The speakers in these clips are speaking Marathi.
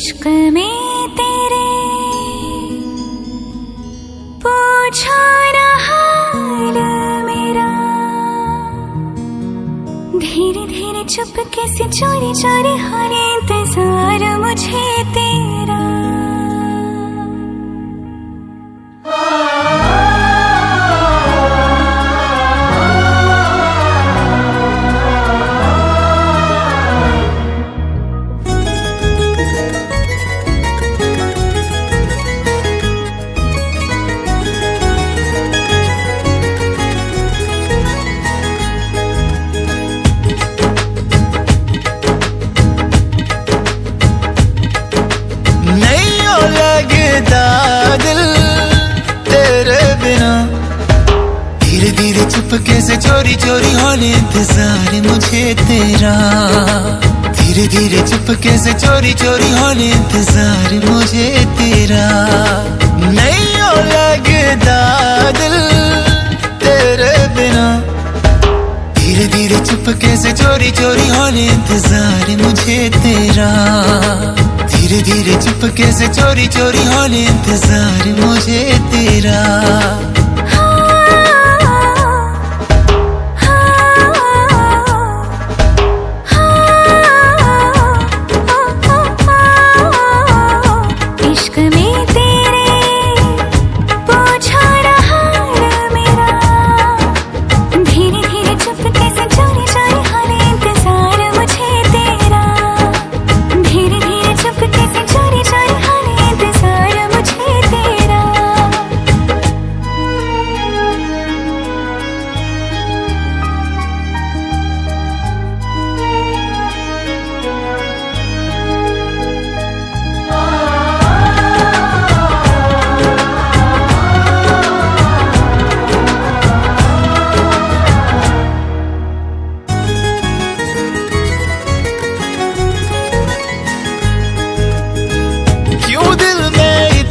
इश्क में तेरे पूछो ना हाल मेरा, धीरे धीरे चुपके से चोरी चोरी हर इंतजार मुझे तेरा। धीरे धीरे चुपके से चोरी चोरी होने इंतजार मुझे तेरा, धीरे धीरे चुपके से चोरी चोरी होने इंतजार मुझे तेरा। नहीं हो लगता दिल तेरे बिना, धीरे धीरे चुपके से चोरी चोरी होने इंतजार मुझे तेरा, धीरे धीरे चुपके से चोरी चोरी होने इंतजार मुझे तेरा।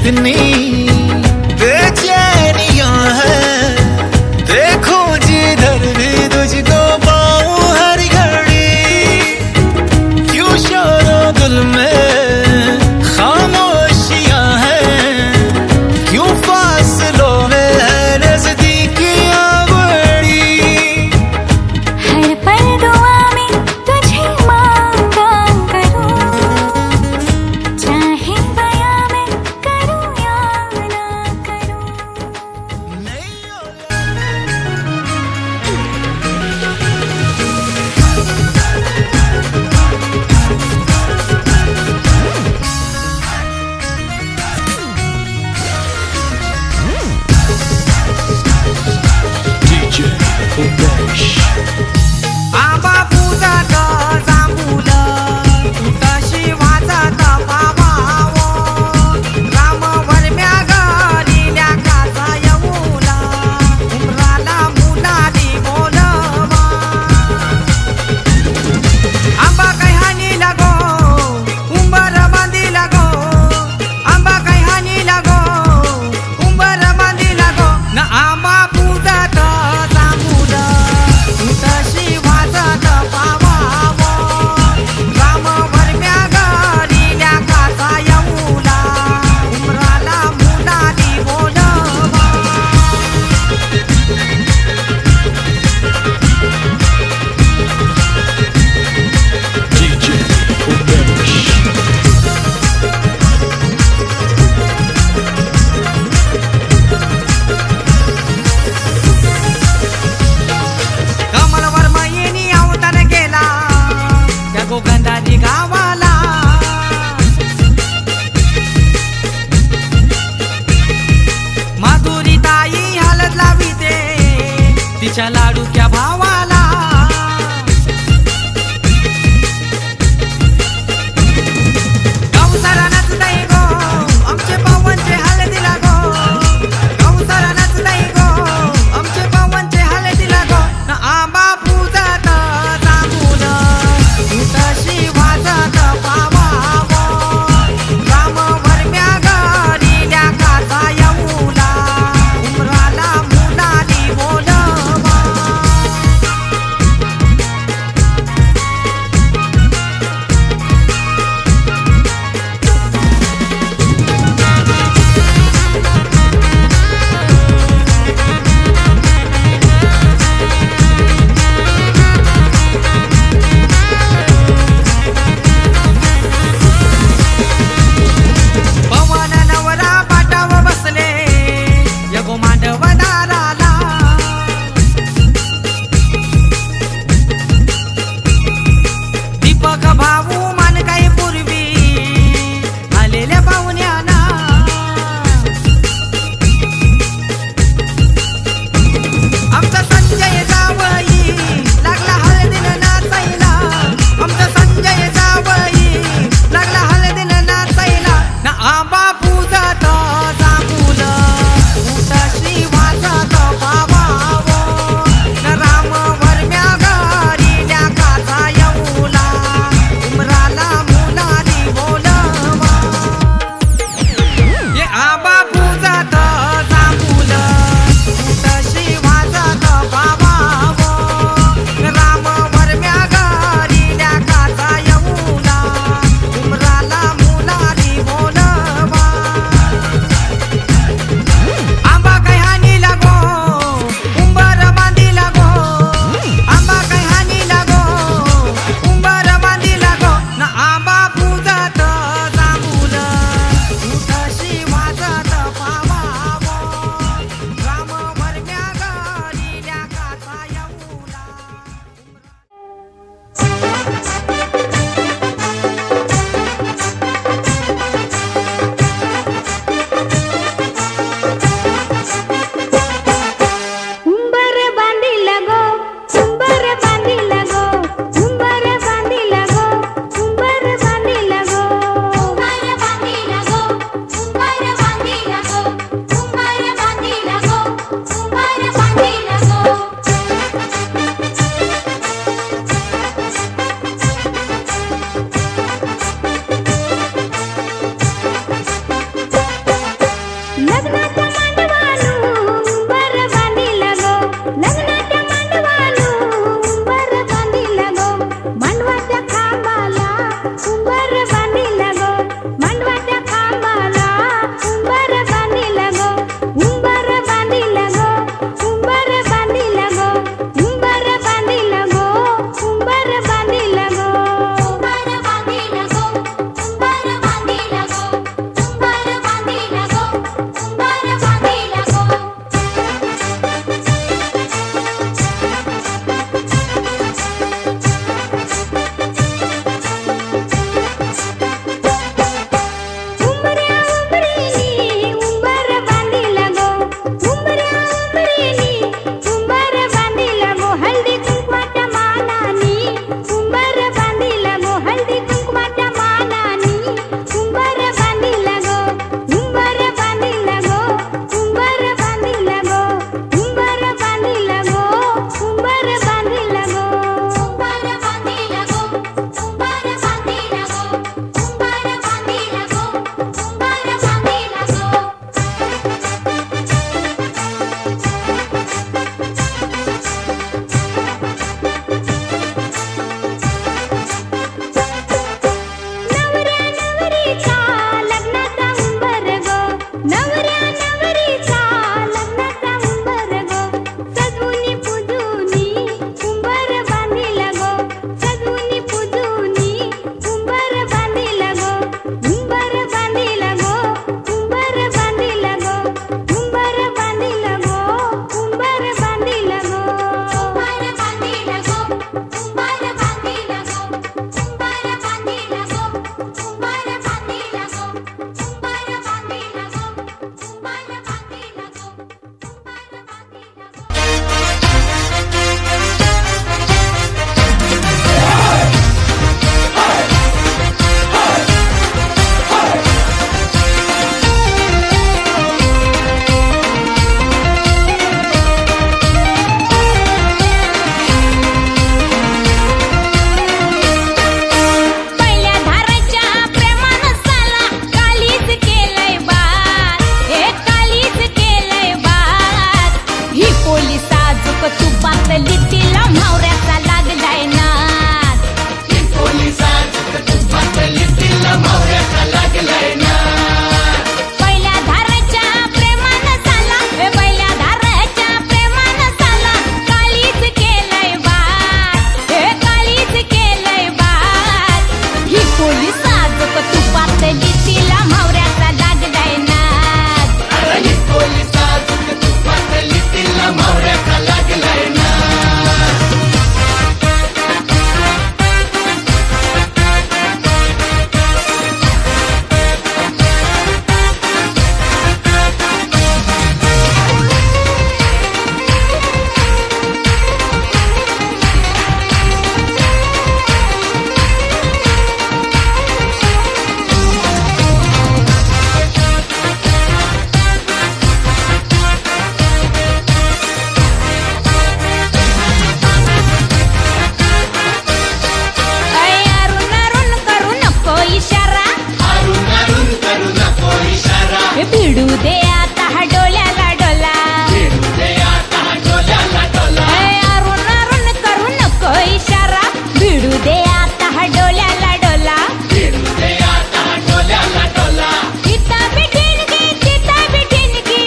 इतनी बेचैनियां हैं, देखो जिधर भी तुझको पाऊं हर घड़ी, क्यों शोरो दिल में खामोशियां हैं, क्यों फासलों में है नजदीकियां बड़ी। हर पल दुआ में तुझे मांगा करूं, चाहे बयां में आबा पूजात जांभूल तुटशी वाजत पावावो, राम वरम्या गलील्या काचा येऊला, उमराला मुलाली बोलवा। आंबा काही हानी लागो उंबर बांधी लागो, आंबा काही हानी लागो उंबर बांधी लागो न। आंबा पूजात जांभूल तुटशी वाजत पावावो, राम वरम्या गलील्या काचा येऊला, उमराला मुलाली बोलवा। कमलवर मयिनी अवतार गेला त्या गोगंधाजी गावाला, माधुरी ताई हलत लाविते तिच्या लाडूक्या भावाला। गौसाला नाचताई गो आमचे पवनचे हळदीला गो, गौसाला नाचताई गो आमचे पवनचे हळदीला गो न। आंबा पूजात जांभूल तुटशी वाजत पावावो, राम वरम्या गलील्या काचा येऊला, उमराला मुलाली बोलवा। साजूक तुपातली तिला म्हावऱ्याचा लागलाय नाद. पहिल्या धाराच्या प्रेमानं साला, पहिल्या धाराच्या प्रेमानं साला काळीच केलंय बाद, काळीच केलंय बाद. ही पोलीस साजूक तुपातली तिला म्हावऱ्याचा लागलाय नाद. भिडू दे आता हा डोल्याला डोला, अरुण अरुण करू नको इशारा. भिडू दे आता हा डोल्याला डोला. चिता बिठिणगी, चिता बिठिणगी,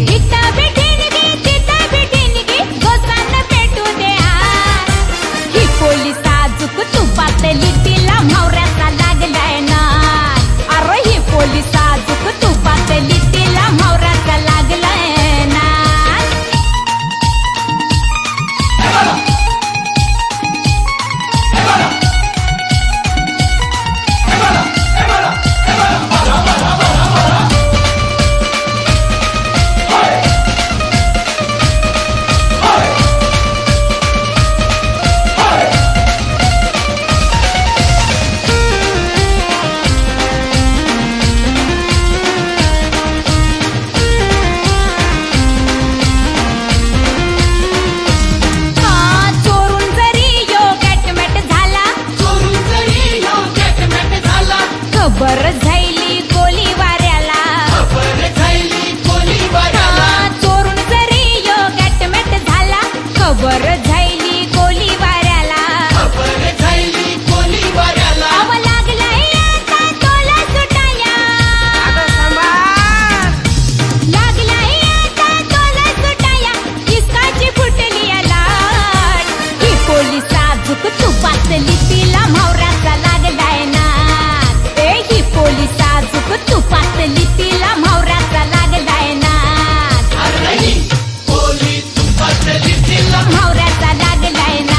चिता बिठिणगी, चिता बिठिणगी, गोसांन पेटू दे आज. ही पोलीस साजूक तुपातली तिला म्हावऱ्याचा लागलाय ना. ही पोलीस साजूक तुपातली तिला म्हावऱ्याचा लागलाय ना. खबर झाली गोली वाऱ्याला, चोरून जरी यो गॅटमॅट झाला. खबर झाली गोली वाऱ्याला, अव लागलाय आता तोला सुटाया, लागलाय आता तोला सुटाया. किसकाची फुटली लाट. ही पोलीस साजूक तुपातली तिला म्हावऱ्याचा लागलाय ना. ही पोलीस साजूक तुपातली तिला म्हावऱ्याचा लागलाय ना. म्हावऱ्याचा लागलाय ना.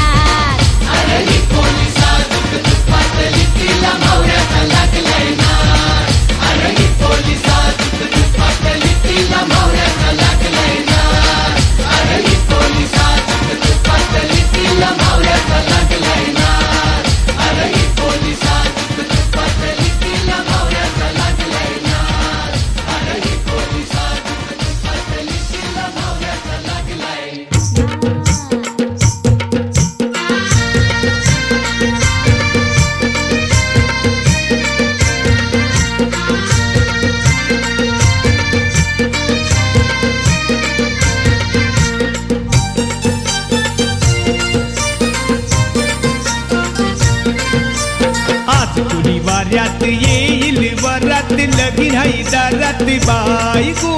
वाऱ्यात येईल वरात लगीन हाय दारात बायको.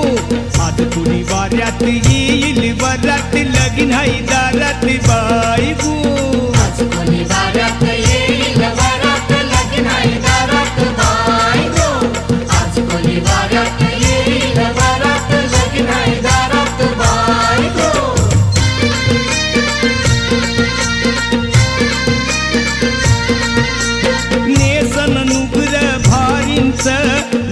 आज कुणी वाऱ्यात येईल वरात लगीन हाय दारात बायको. आज कोणी वाऱ्यात येईल वरात लगीन हाय दारात बायको. आज कोणी वाऱ्यात येईल वरात लगीन हाय दारात बायको. नेसन नुगर भारींच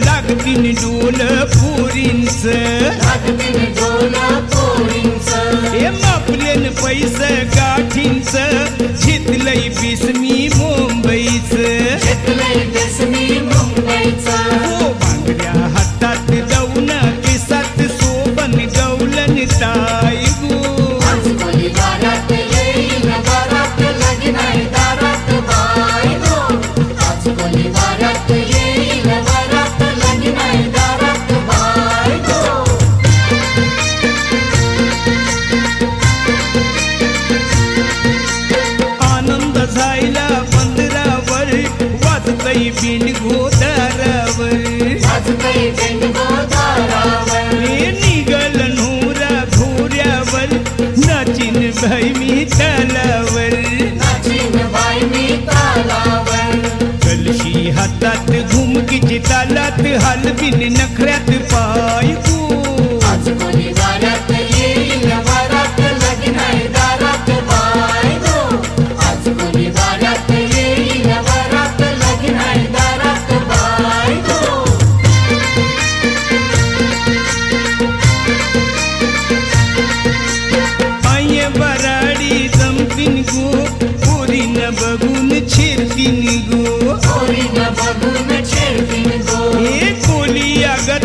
लागतीन डोल पुरींच, लागतीन डोल पोरींच. हे मापलेन पैसे गाठींच झितलंय बिस्मी मुंबईच, घेतलंय बेसमी मुंबईच. ओ बांगड्या हातात जाऊन केसात सोबन गवलन ताई गो. आज कोणी वाऱ्यात येईल वरात लगीन हाय दारात बायको. आज कोणी वाऱ्यात येईल वरात लगीन हाय दारात बायको. बाई मी तलावर नाचीन बाई मी तालावर कलशी हातात घुमकीची तालात हलवीन नखऱ्यात पाय गो आज कोणी वाऱ्यात येईल वरात लगीन आहे दारात बाय गो आज कोणी वाऱ्यात येईल वरात लगीन आहे दारात बाय गो आय वराडी जमतीन गो पोरीन बघून छिरतीन गो पोरीनं बघून छेडतीन गो हे कोली अगत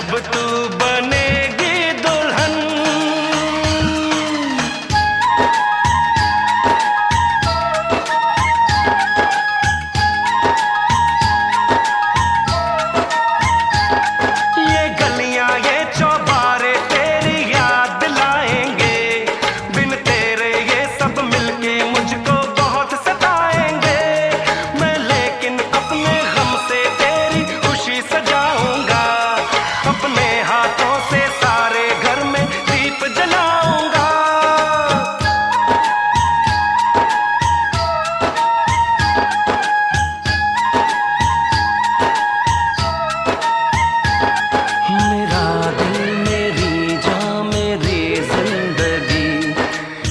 जब तू बनेगी दुल्हन। ये गलियां ये चौबारे तेरी याद दिलाएंगे, बिन तेरे ये सब मिलके मुझको बहुत सताएंगे। मैं लेकिन अपने गम से तेरी खुशी सजाऊंगा, अपने हाथों से सारे घर में दीप जलाऊंगा। मेरा दिल मेरी जान मेरी जिंदगी,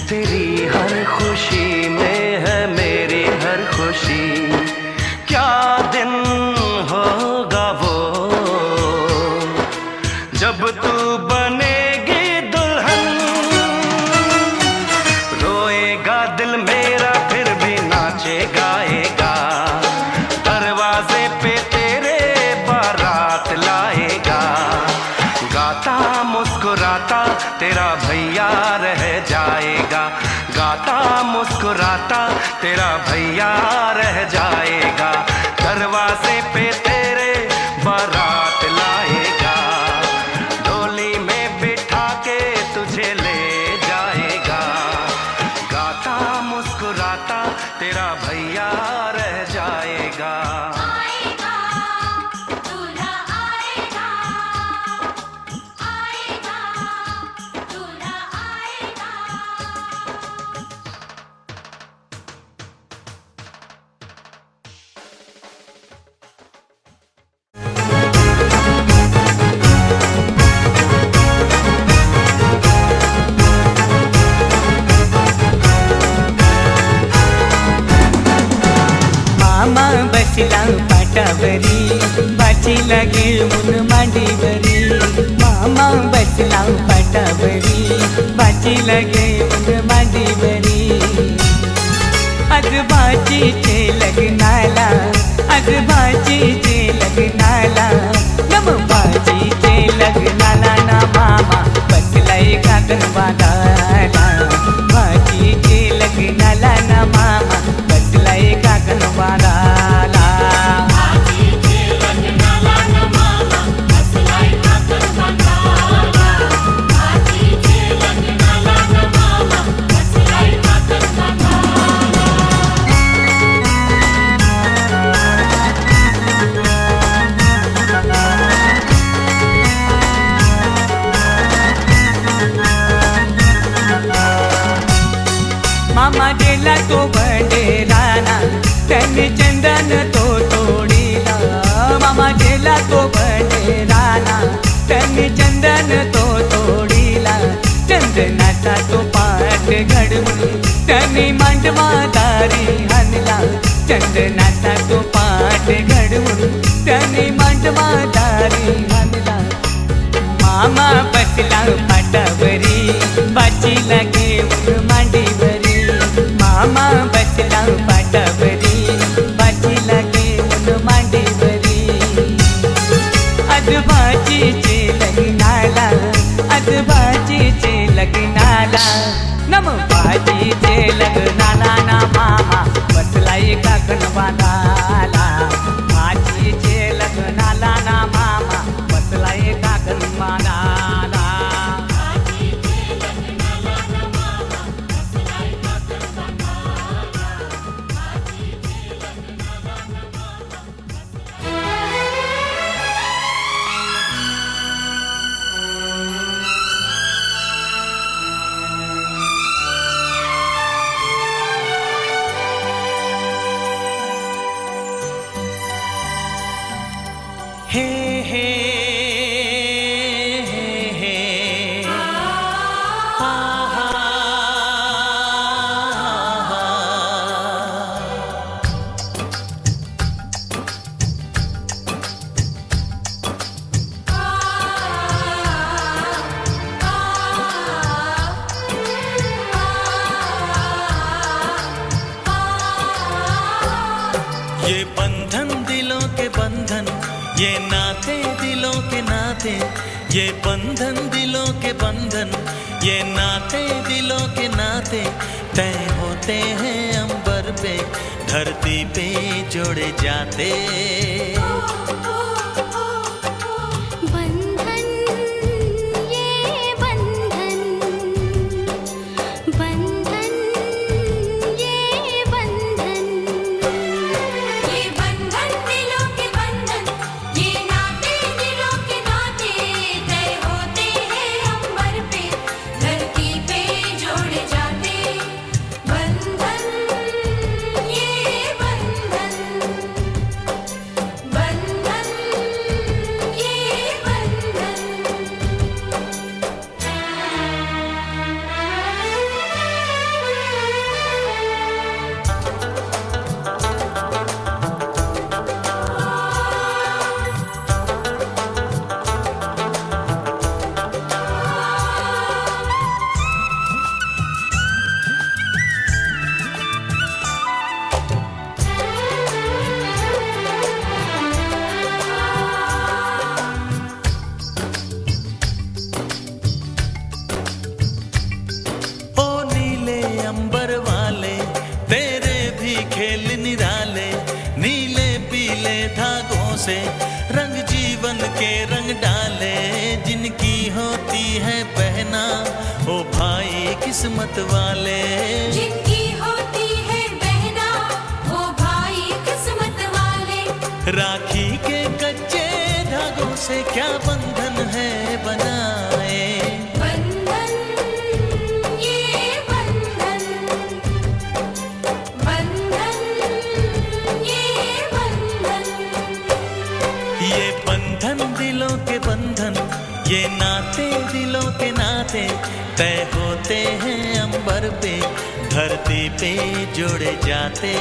तेरी हर खुशी में है मेरी हर खुशी। क्या दिन होगा वो जब तू बनेगी दुल्हन। रोएगा दिल मेरा फिर भी नाचे गाएगा, दरवाजे पे तेरे बारात लाएगा। गाता मुस्कुराता तेरा भैया रह जाएगा, गाता मुस्कुराता तेरा भैया रह जाएगा। दरवाजे पे तेरे बारात लाएगा, डोली में बिठा के तुझे ले जाएगा। गाता मुस्कुराता तेरा भैया रह जाएगा। आएगा दूल्हा आएगा, आएगा दूल्हा आएगा। मामा बसला पाटावरी, बाची लागे ऊन मांडीवरी। मामा बसला पाटावरी, बाची लागे ऊन मांडीवरी। आज बाचीचे लग्नाला, आज बाचीचे लग्नाला, नम बाचीचे लग्नाला ना मामा बसलाय काकण बांधायला। बाचीचे लग्नाला ना मामा बसलाय काकण बांधायला। मामा गेला तो बंडेराना, त्याने चंदन तो तोडीला। मामा गेला तो बंडेराना, त्याने चंदन तो तोडीला। चंदनाचा तो पाट घडवून त्याने मांडवा दारी आणला। चंदनाचा तो पाट घडवून त्याने मांडवा दारी आणला। मामा बसला पाटावरी, बाची लागे ऊन मांडीवरी। मामा बसला पाटावरी, बाची लागे ऊन मांडीवरी। आज बाचीचे लग्नाला, आज बाचीचे लग्नाला, नम बाचीचे लग्नाला ना मामा बसलाय काकण बांधायला। बाचीचे लग्नाला ना मामा बसलाय काकण बांधायला। हे हे हे हे हा हा ये बंधन दिलों के बंधन, ये नाते दिलों के नाते। नाते, ये बंधन दिलों के बंधन, ये नाते दिलों के नाते तय होते हैं अंबर पे, धरती पे जोड़े जाते। बंधन ये बंधन, बंधन ये बंधन, ये बंधन दिलों के बंधन, ये नाते दिलों के नाते तय होते हैं अंबर पे, धरती पे जोड़े जाते। बंधन ये बंधन, बंधन ये बंधन। ओ नीले अंबर वाले, तेरे भी खेल निराले, नीले पीले धागों से रंग जीवन के रंग डाले, जिनकी होती है पहना ओ भाई किस्मत वाले। जिनकी होती है बहना वो भाई किस्मत वाले, राखी के कच्चे धागों से क्या बंधन है बनाए। बंधन ये बंधन, बंधन ये बंधन। ये बंधन दिलों के बंधन, ये नाते दिलों के नाते तय होते हैं अंबर पे, धरती पे जोड़े जाते।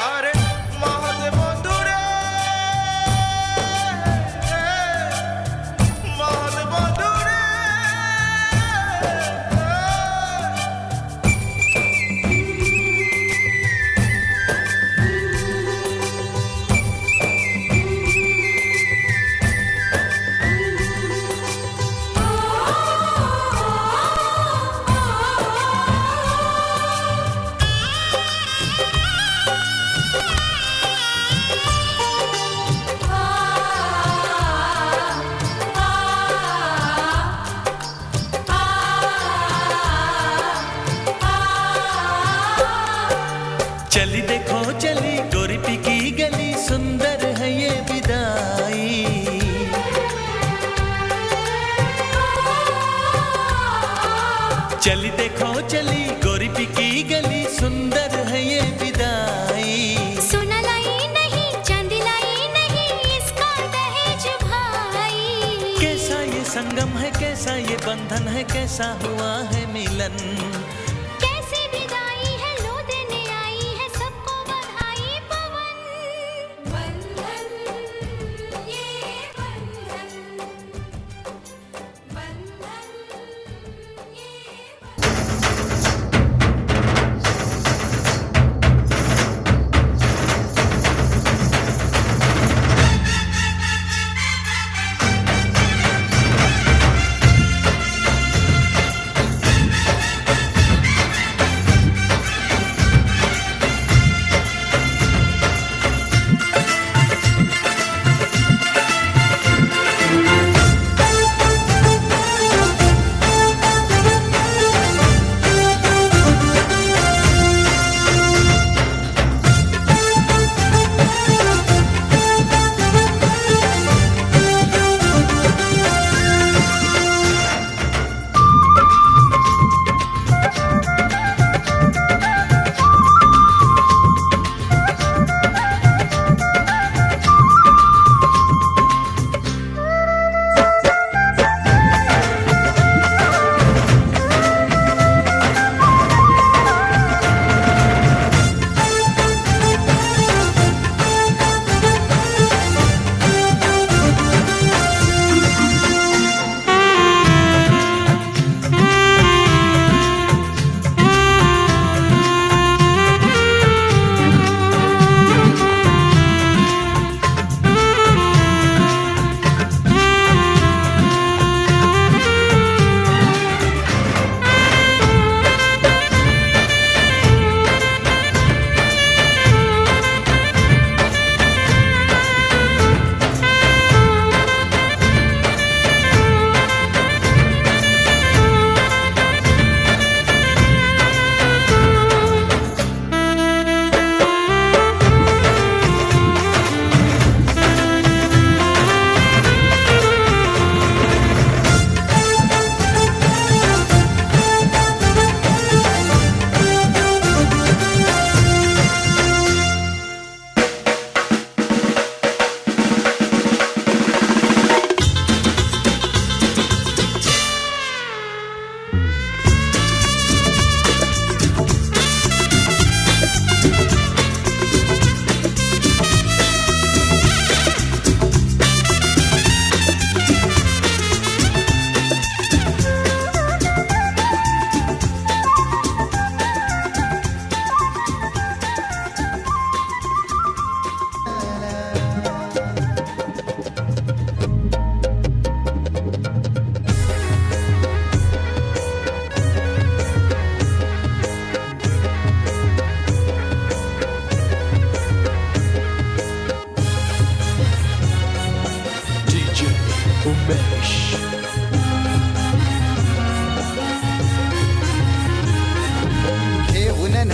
আরে মহাদেব বন্ধুরে, মহাদেব বন্ধুরে। चली देखो चली गोरी पी की गली, सुंदर है ये विदाई। चली देखो चली गोरी पी की गली, सुंदर है ये विदाई। सोना लाई नहीं चांदी लाई नहीं, इसका दहेज भाई। कैसा ये संगम है, कैसा ये बंधन है, कैसा हुआ है मिलन। कैसी विदाई है लो देने आई है सबको बधाई पवन। बंधन ये बंधन, बंधन ये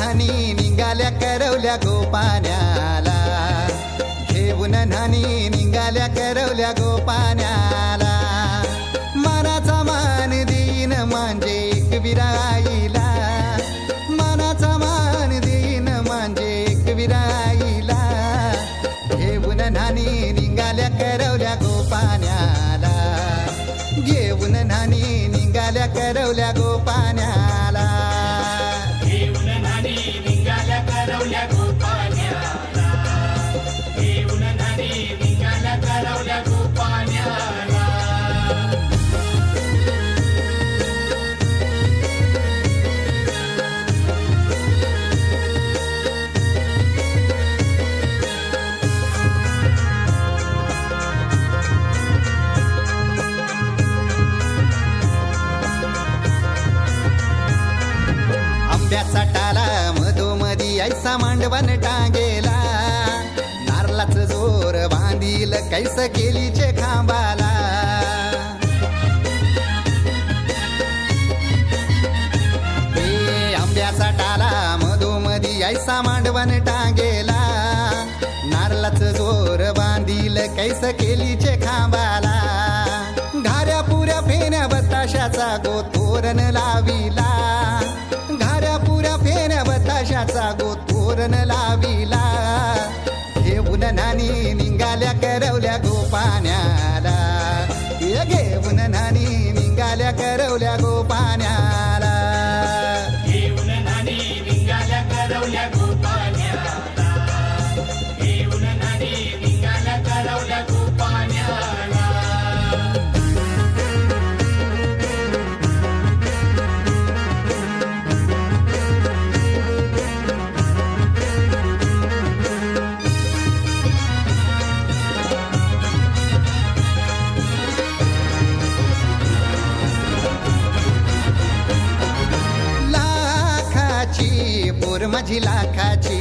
न्हाणी निघाल्या करवल्या गोपाण्याला, घेऊन न्हाणी निघाल्या करवल्या गोपाण्याला. मनाचा मान देईन म्हणजे एक विराईला, मनाचा मान देईन म्हणजे एक विराईला. घेऊन न्हाणी निघाल्या करवल्या गोपाण्याला, घेऊन न्हाणी निघाल्या करवल्या गोपाण्याला. घेऊन न्हाणी निघाल्या करवल्या गोपाण्याला, घेऊन न्हाणी निघाल्या करवल्या गोपाण्याला. आंब्याचा टाला मधोमधी ऐसा मांडवण टांगेला, नारळाच जोर बांधील कैस केलीचे खांबाला. आंब्याचा टाला मधोमधी ऐसा मांडवण टांगेला, नारळाच जोर बांधील कैस केलीचे खांबाला. घाऱ्या पुऱ्या फेण्या बताशाचा गोतोरण लाविला, घाऱ्या पुऱ्या फेण्या बताशाचा गोतोरण लाविला. घेऊन न्हाणी निघाल्या करवल्या गोपाण्याला, घेऊन न्हाणी निघाल्या करवल्या गोपाण्याला. घेऊन न्हाणी निघाल्या करवल्या गोपाण्याला, घेऊन न्हाणी निघाल्या करवल्या गोपाण्याला. पोर माझी लाखाची,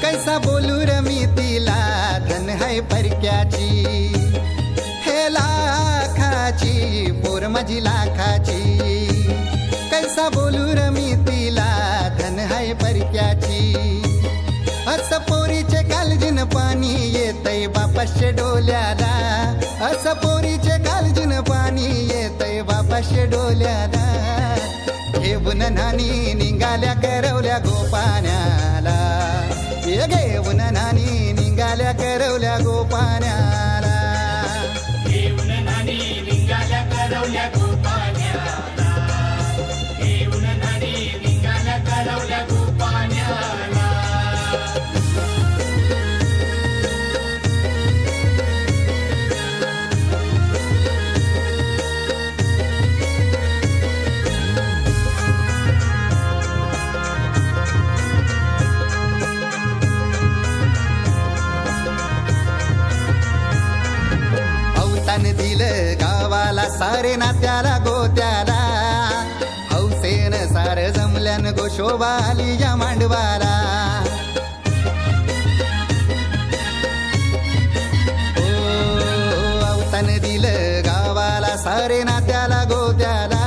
कैसा बोलू र मी तिला धन है परक्याची. हे लाखाची पोर माझी लाखाची, कैसा बोलू र मी तिला धन है परक्याची. अस पोरीचे कालजीन पाणी येतय बापाशे डोल्याला, अस पोरीचे कालजीन पाणी येतय बापाशे डोल्याला. घेऊन न्हाणी निघाल्या करवल्या गोपाण्याला, घेऊन न्हाणी निघाल्या करवल्या गोपाण्याला. घेऊन न्हाणी निघाल्या करवल्या गोपाण्याला, घेऊन न्हाणी निघाल्या करवल्या गोपाण्याला. दिलं गावाला सारे नात्याला गोत्याला, हौसेन सार जमल्यान गोशोभा आली या मांडवाला. अवतान दिलं गावाला सारे नात्याला गोत्याला,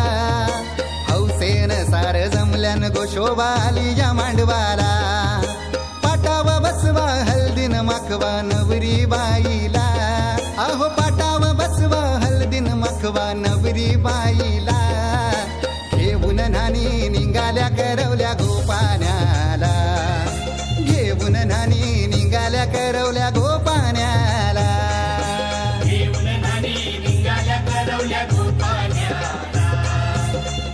हौसेन सार जमल्यान गोशोभा आली या मांडवाला. पाटावा बसवा हल्दीन माखवा नवरी बाईला, अहो पाटावा बसवा हल्दीन माखवा नवरी बाईला. घेऊन न्हाणी निघाल्या करवल्या गोपाण्याला, घेऊन न्हाणी निघाल्या करवल्या गोपाण्याला. घेऊन न्हाणी निघाल्या करवल्या गोपाण्याला,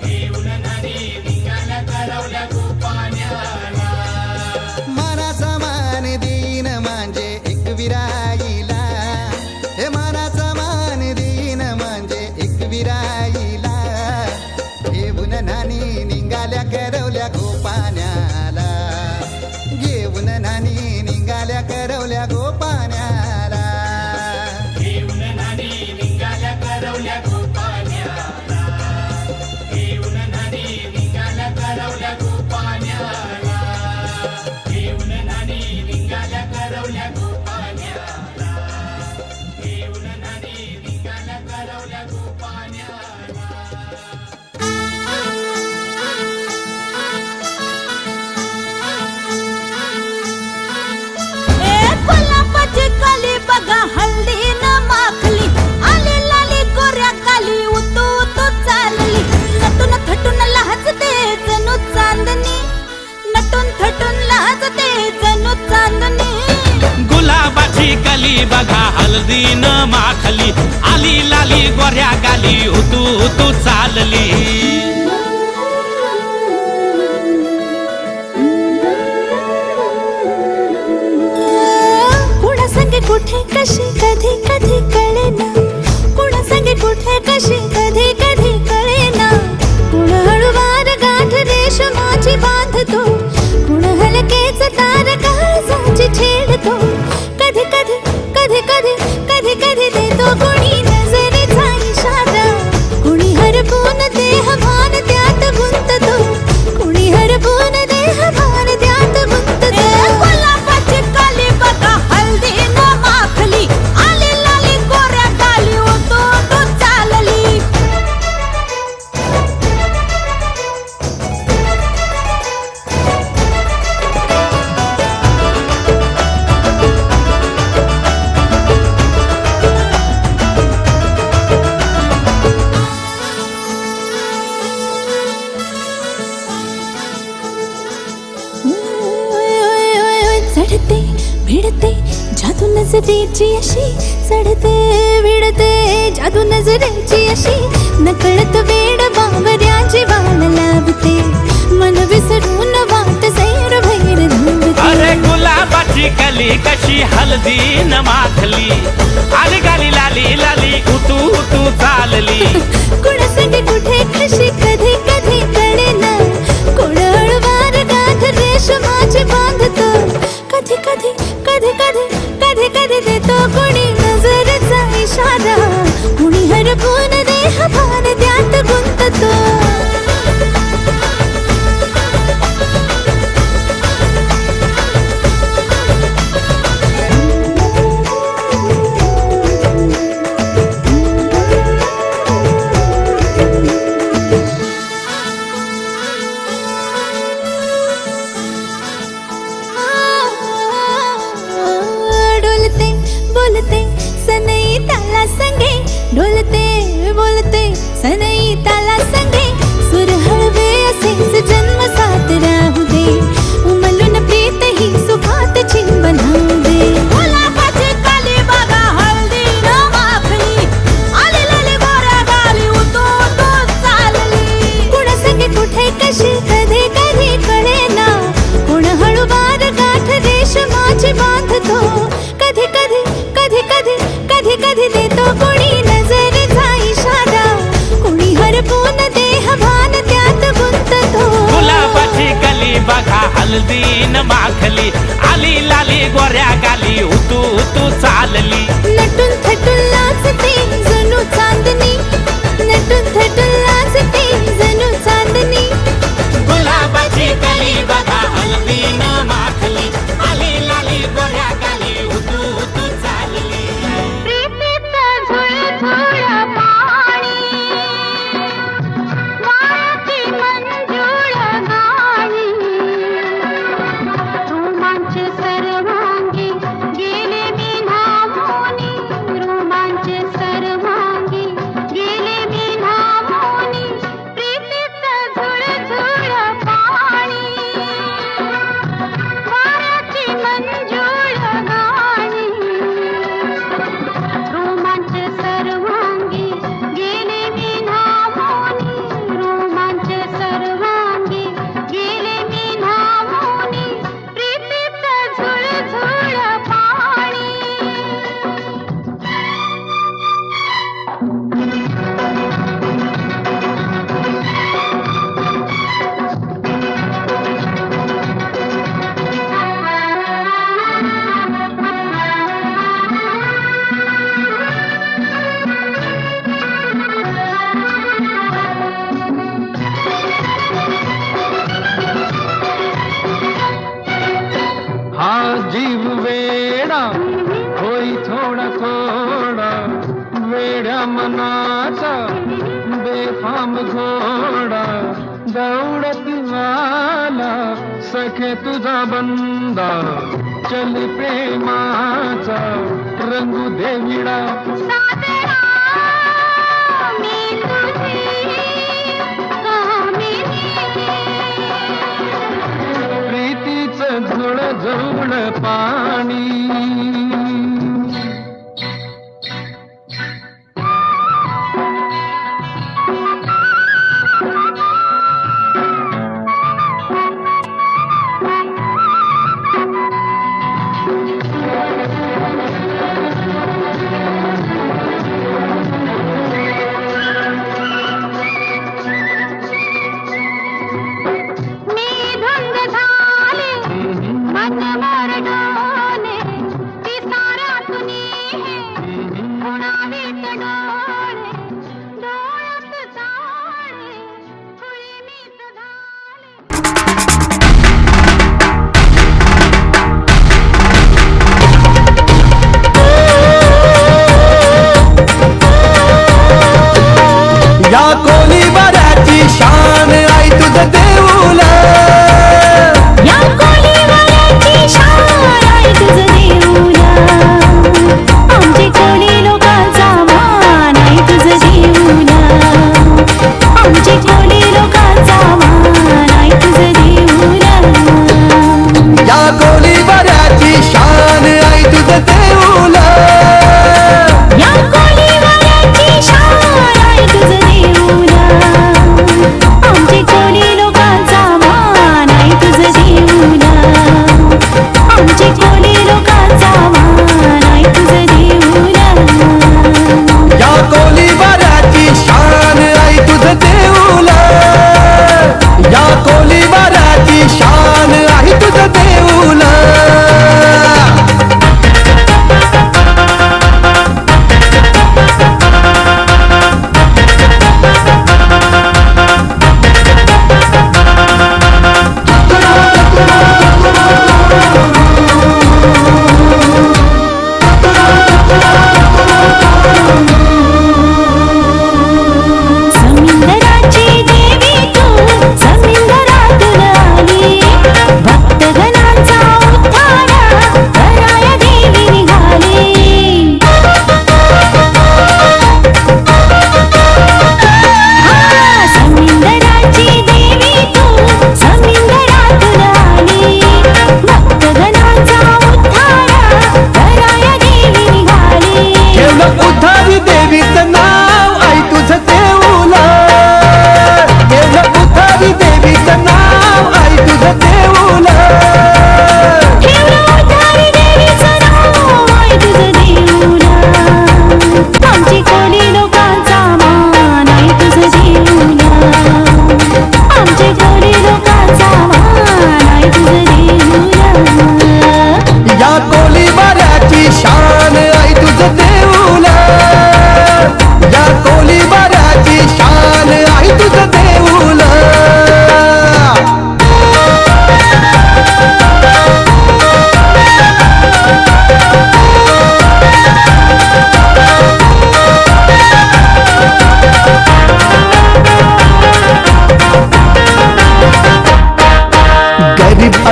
घेऊन न्हाणी निघाल्या करवल्या गोपाण्याला. मनाचा मान देईन म्हणजे एक विराईला, हे मनाचा मान देईन म्हणजे एक विराईला. घेऊन न्हाणी निघाल्या करवल्या गोपाण्याला, घेऊन न्हाणी निघाल्या करवल्या गोपाण्याला. घेऊन न्हाणी निघाल्या करवल्या गोपाण्याला, घेऊन न्हाणी निघाल्या करवल्या गोपाण्याला. घेऊन न्हाणी निघाल्या करवल्या गोपाण्याला, घेऊन न्हाणी निघाल्या करवल्या गोपाण्याला. गुलाबाची कली बघा हळदीन माखली आली लाली गोऱ्या गाली हुतू हुतू चालली कुणा संगे कुठे कशी कधी कधी कळेना कुणा संगे कुठे कशी कधी कधी कळेना कुण हळूवार गाठ रेशमाची बांधतो कुण हलकेच तार काळजाची छेडतो कधी कधी कधी कधी कधी कधी देतो कुणी नजरेचा इशारा कुणी हरपून देह भान त्यात गुंततो कुणी हरपून देह भान त्यात गुंततो गुलाबाची काली बघा हल्दी न माखली आली लाली गोऱ्या गाली होतो तो चालली चढते भिडते जादू नजरेची अशी चढते भिडते जादू नजरेची अशी नकळत वेड बावऱ्याची वाल लाभते मन विसरून वाट सैर भैर धावते अरे गुलाबाची कली कशी हळदी न माखली आली गाली लाली लाली उतू उतू चालली कुणा संगे कुठे कशी कधी कधी कळेना कुण हळूवार गाठ रेशमाची बांधतो कधी कधी कधी कधी कधी कधी देतो कुणी नजरेचा इशारा कुणी हरपून देह भान त्यात गुंततो डोलते बोलते सनई ताला संगे डोलते बोलते सनई ताला संगे सुर हळवे असेच जन्म साथ राहू दे उमलून प्रीत ही सुखात चिंबन होऊ दे गुलाबाची काली बघा हळदी न माखली आली लाली गोऱ्या गाली उतो तो चालली कुणा संगे कुठे कशी कधी कधी कळेना कुण हळूवार गाठ रेशमाची बांधतो कधी कधी कधी कधी कधी कधी देतो कुणी नजरेचा इशारा कुणी हरपून देह भान त्यात गुंततो गुलाबाची कली बघा हळदी न माखली आली लाली गोऱ्या गाली उतू उतू चालली नटून थटून लाजते जणू चांदणी नटून थटून लाजते जणू चांदणी गुलाबाची कली बघा हळदी न माखली आली लाली गोऱ्या गाली उतू उतू चालली प्रीतीचा झुळझुळ पाणी वाऱ्याची मंजुळ गाणी रोमांच सर्वांगी गेले मी नामोनी रोमांच सर्वांगी गेले मी नामोनी प्रीतीचा झुळझुळ पाणी वाऱ्याची मंजुळ गाणी रोमांच सर्वांगी गेले मी नामोनी रोमांच सर्वांगी गेले मी नामोनी प्रीतीचा झुळझुळ पाणी हा जीव वेडा होई थोडा थोडा वेड्या मनाचा बेफाम घोडा दौडत आला सखे तुझा बंदा चल प्रेमाचा रंगू दे विडा सादरा मी तुझी कामिनी प्रीतीचं झुळ झुळ पाणी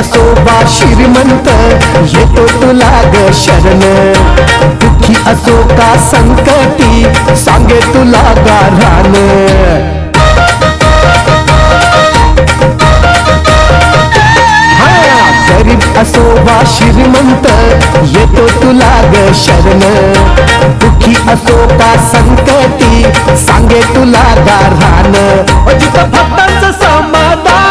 असो वा श्रीमंत येतो तुला ग शरण दुःखी असो का संकटी सांगे तुला गाऱ्हाण गरीब असो वा श्रीमंत येतो तुला ग शरण दुःखी असो का संकटी सांगे तुला गाऱ्हाण जिथं भक्तांचं समाधान